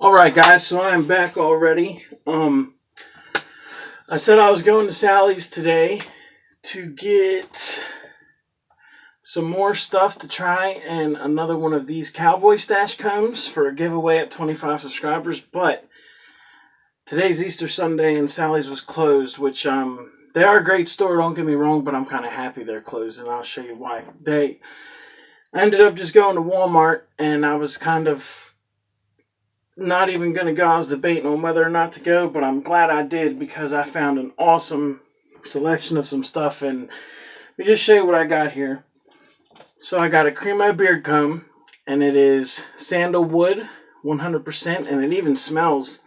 Alright guys, so I am back already. I said I was going to Sally's today to get some more stuff to try and another one of these cowboy stash combs for a giveaway at 25 subscribers, but today's Easter Sunday and Sally's was closed, which they are a great store, don't get me wrong, but I'm kind of happy they're closed and I'll show you why. I ended up just going to Walmart and I was kind of not even going to go. I was debating on whether or not to go, but I'm glad I did because I found an awesome selection of some stuff. And let me just show you what I got here. So I got a Cremo beard comb, and it is sandalwood 100%, and it even smells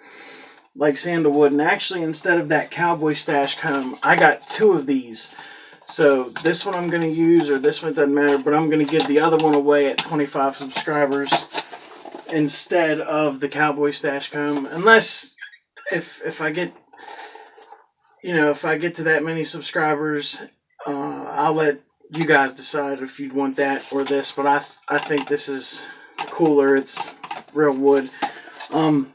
like sandalwood. And actually, instead of that cowboy stash comb, I got two of these. So this one I'm going to use, or this one, doesn't matter, but I'm going to give the other one away at 25 subscribers instead of the cowboy stash comb, unless if I get, if I get to that many subscribers, I'll let you guys decide if you'd want that or this, but I think this is cooler. It's real wood. And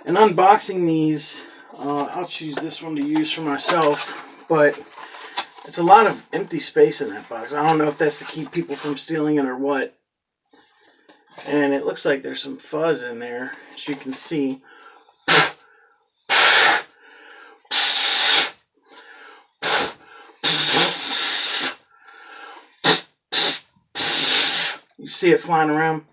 unboxing these, I'll choose this one to use for myself, but it's a lot of empty space in that box. I don't know if that's to keep people from stealing it or what. And it looks like there's some fuzz in there, as you can see. You see it flying around.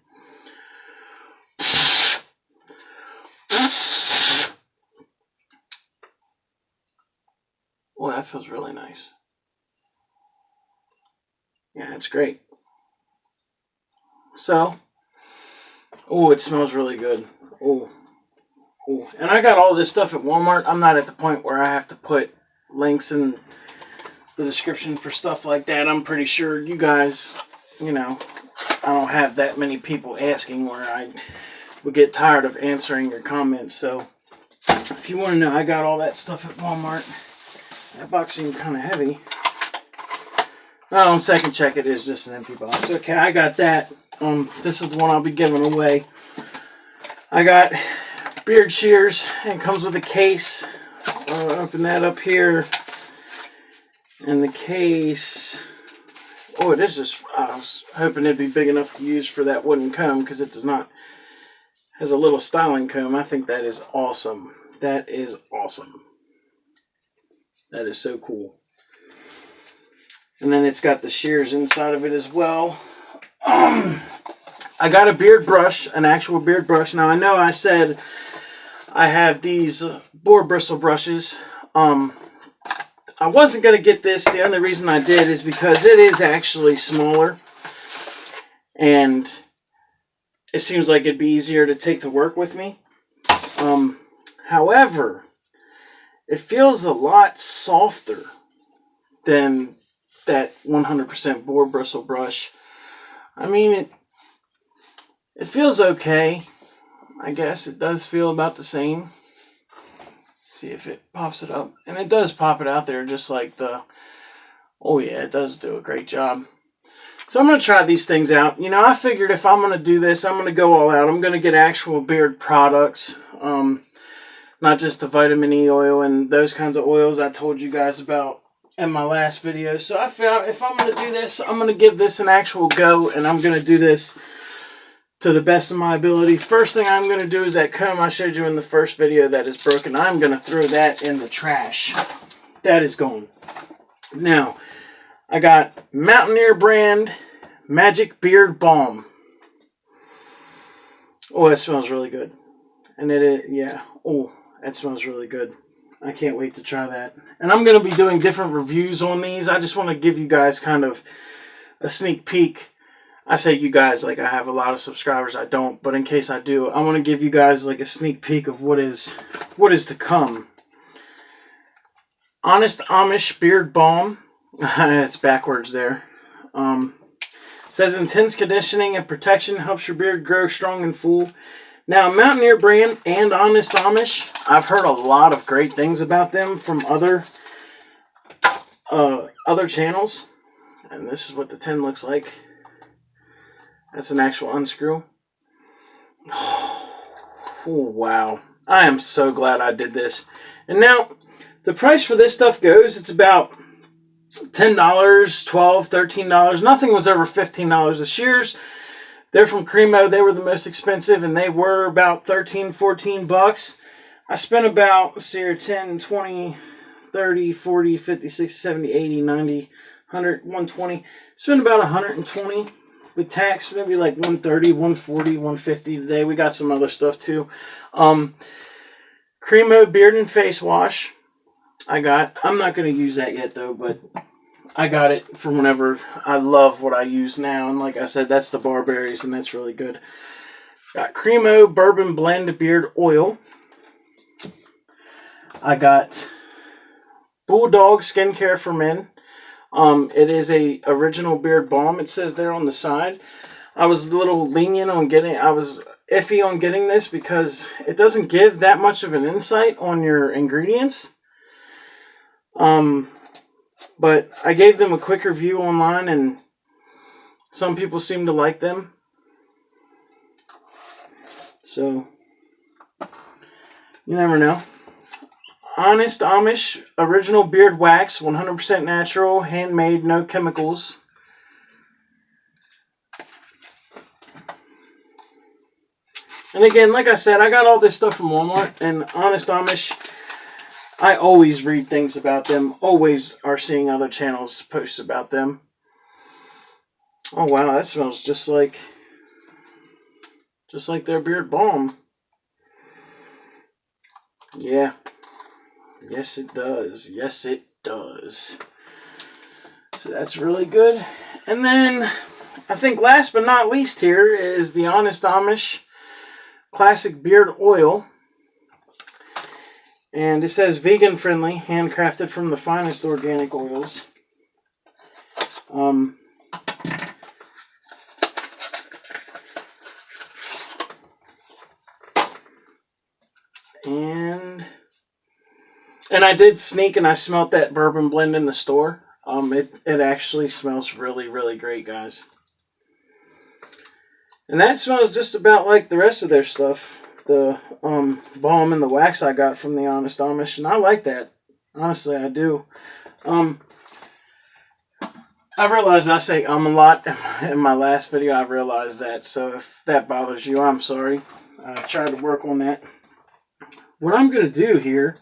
Well, that feels really nice. Yeah, it's great. So, oh, it smells really good. Oh, and I got all this stuff at Walmart. I'm not at the point where I have to put links in the description for stuff like that. I'm pretty sure you guys, I don't have that many people asking where I would get tired of answering your comments. So if you want to know, I got all that stuff at Walmart. That box seemed kind of heavy. Well, on second check, it is just an empty box. Okay, I got that. This is the one I'll be giving away. I got beard shears, and it comes with a case. Open that up here. And the case, oh, it is just, I was hoping it'd be big enough to use for that wooden comb, because it does not, has a little styling comb. I think that is awesome. That is awesome. That is so cool. And then it's got the shears inside of it as well. I got a beard brush, an actual beard brush. Now I know I said I have these boar bristle brushes. I wasn't going to get this. The only reason I did is because it is actually smaller. And it seems like it'd be easier to take to work with me. However, it feels a lot softer than that 100% boar bristle brush. I mean, it feels okay. I guess it does feel about the same. See if it pops it up. And it does pop it out there just like the... Oh yeah, it does do a great job. So I'm going to try these things out. I figured if I'm going to do this, I'm going to go all out. I'm going to get actual beard products. Not just the vitamin E oil and those kinds of oils I told you guys about in my last video. So I felt if I'm going to do this, I'm going to give this an actual go, and I'm going to do this to the best of my ability. First thing I'm going to do is that comb I showed you in the first video that is broken. I'm going to throw that in the trash. That is gone. Now, I got Mountaineer brand Magic Beard Balm. Oh, that smells really good. And yeah. Oh, that smells really good. I can't wait to try that. And I'm going to be doing different reviews on these. I just want to give you guys kind of a sneak peek. I say you guys like I have a lot of subscribers. I don't, but in case I do, I want to give you guys like a sneak peek of what is to come. Honest Amish Beard Balm. It's backwards there. Says intense conditioning and protection helps your beard grow strong and full. Now, Mountaineer brand and Honest Amish, I've heard a lot of great things about them from other channels. And this is what the tin looks like. That's an actual unscrew. Oh, wow. I am so glad I did this. And now, the price for this stuff goes, it's about $10, $12, $13. Nothing was over $15. The shears, they're from Cremo. They were the most expensive, and they were about 13, 14 bucks. I spent about, let's see here, 10, 20, 30, 40, 50, 60, 70, 80, 90, 100, 120. Spent about 120 with tax, maybe like 130, 140, 150 today. We got some other stuff too. Cremo Beard and Face Wash. I'm not going to use that yet though, but I got it from whenever. I love what I use now, and like I said, that's the Barberries, and that's really good. Got Cremo Bourbon Blend Beard Oil. I got Bulldog Skincare for Men. It is a original beard balm. It says there on the side. I was a little lenient on getting. I was iffy on getting this because it doesn't give that much of an insight on your ingredients. But I gave them a quick review online, and some people seem to like them. So you never know. Honest Amish Original Beard Wax, 100% natural, handmade, no chemicals. And again, like I said, I got all this stuff from Walmart, and Honest Amish, I always read things about them, always are seeing other channels post about them. Oh wow, that smells just like their beard balm. Yeah. Yes, it does. Yes, it does. So that's really good. And then, I think last but not least here is the Honest Amish Classic Beard Oil. And it says vegan friendly, handcrafted from the finest organic oils. And I did sneak and I smelt that bourbon blend in the store. It actually smells really, really great, guys. And that smells just about like the rest of their stuff. The balm and the wax I got from the Honest Amish. And I like that. Honestly, I do. I realized I say a lot in my last video. I realized that. So if that bothers you, I'm sorry. I tried to work on that. What I'm going to do here,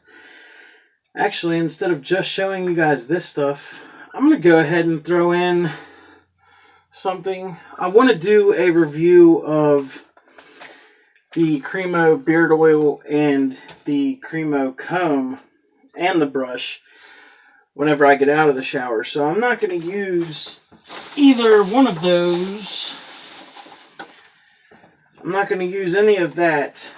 actually, instead of just showing you guys this stuff, I'm going to go ahead and throw in something. I want to do a review of the Cremo beard oil and the Cremo comb and the brush whenever I get out of the shower. So I'm not going to use either one of those. I'm not going to use any of that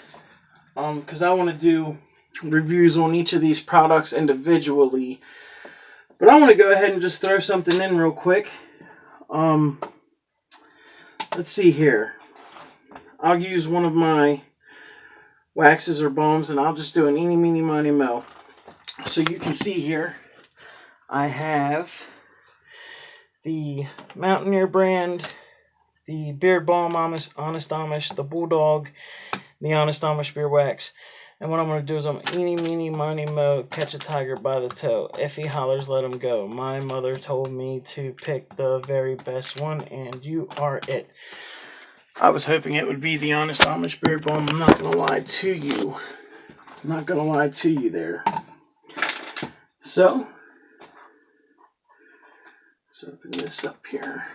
because I want to do reviews on each of these products individually. But I want to go ahead and just throw something in real quick. Let's see here. I'll use one of my waxes or balms, and I'll just do an eeny, meeny, miny, mo. So you can see here, I have the Mountaineer brand, the Beard Balm Honest Amish, the Bulldog, the Honest Amish Beard Wax. And what I'm going to do is I'm eeny, meeny, miny, mo, catch a tiger by the toe. If he hollers, let him go. My mother told me to pick the very best one, and you are it. I was hoping it would be the Honest Amish Beard Balm. I'm not going to lie to you. I'm not going to lie to you there. So, let's open this up here.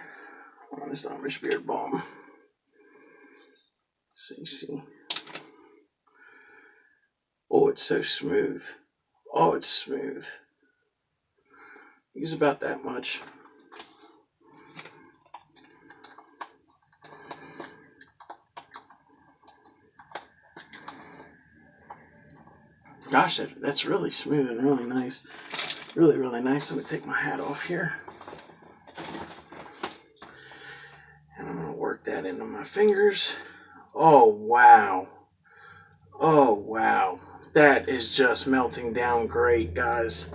Honest Amish Beard Balm. See. Oh, it's so smooth. Oh, it's smooth. Use about that much. Gosh, that's really smooth and really nice. Really, really nice. Let me take my hat off here. And I'm going to work that into my fingers. Oh, wow. Oh, wow. That is just melting down great, guys.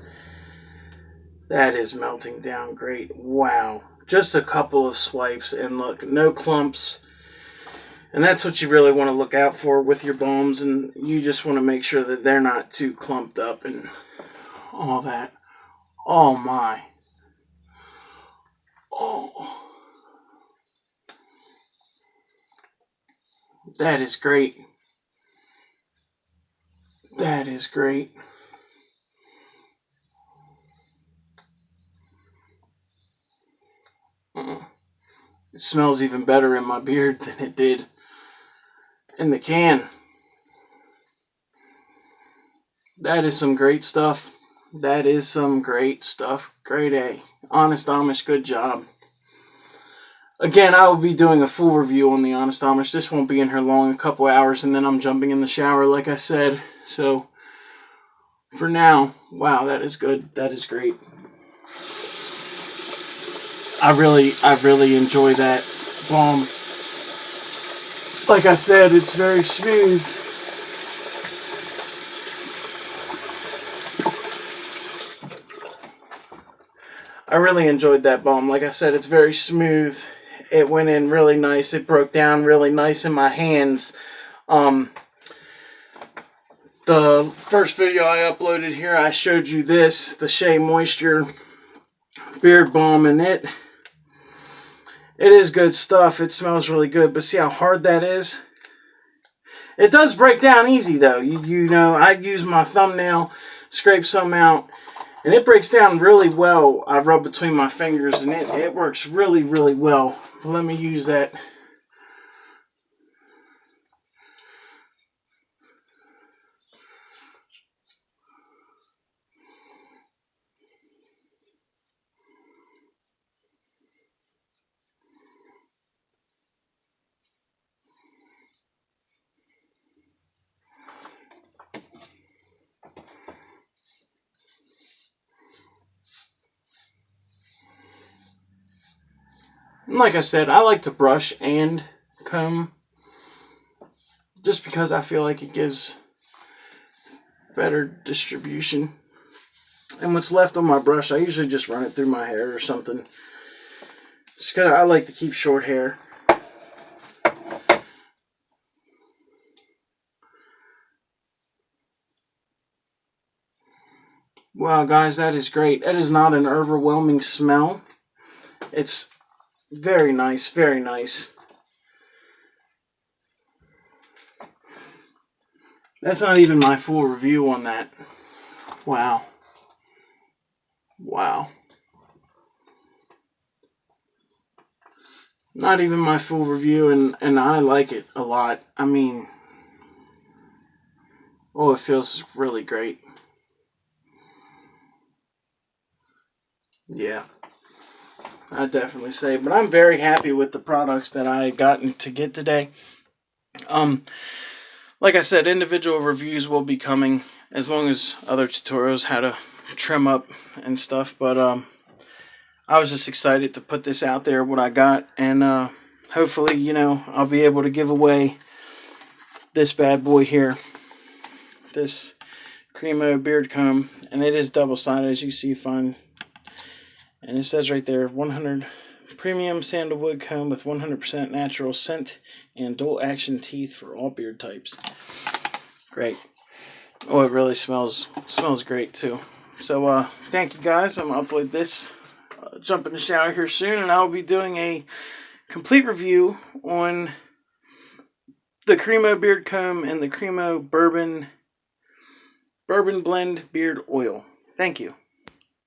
That is melting down great. Wow. Just a couple of swipes, and look, no clumps. And that's what you really want to look out for with your balms, and you just want to make sure that they're not too clumped up and all that. Oh my. Oh. That is great. That is great. It smells even better in my beard than it did in the can. That is some great stuff. That is some great stuff. Grade A. Honest Amish, good job. Again, I will be doing a full review on the Honest Amish. This won't be in here long, a couple hours, and then I'm jumping in the shower like I said. So, for now, wow, that is good. That is great. I really enjoy that balm. Like I said, it's very smooth. I really enjoyed that balm. Like I said, it's very smooth. It went in really nice. It broke down really nice in my hands. The first video I uploaded here, I showed you this, the Shea Moisture Beard Balm, and it is good stuff. It smells really good, but see how hard that is? It does break down easy though. You know, I use my thumbnail, scrape some out, and it breaks down really well. I rub between my fingers, and it works really, really well. Let me use that. And like I said, I like to brush and comb just because I feel like it gives better distribution. And what's left on my brush, I usually just run it through my hair or something. Just because I like to keep short hair. Wow, guys, that is great. That is not an overwhelming smell. It's very nice, very nice. That's not even my full review on that. Wow. Wow. Not even my full review, and I like it a lot. I mean, oh, it feels really great. Yeah, I definitely say. But I'm very happy with the products that I gotten to get today. Like I said, individual reviews will be coming, as long as other tutorials how to trim up and stuff. But I was just excited to put this out there, what I got, and hopefully, you know, I'll be able to give away this bad boy here, this Cremo beard comb, and it is double-sided, as you see fine. And it says right there, 100 premium sandalwood comb with 100% natural scent and dual action teeth for all beard types. Great. Oh, it really smells great too. So thank you guys. I'm gonna upload this, jump in the shower here soon, and I'll be doing a complete review on the Cremo beard comb and the Cremo bourbon blend beard oil. Thank you.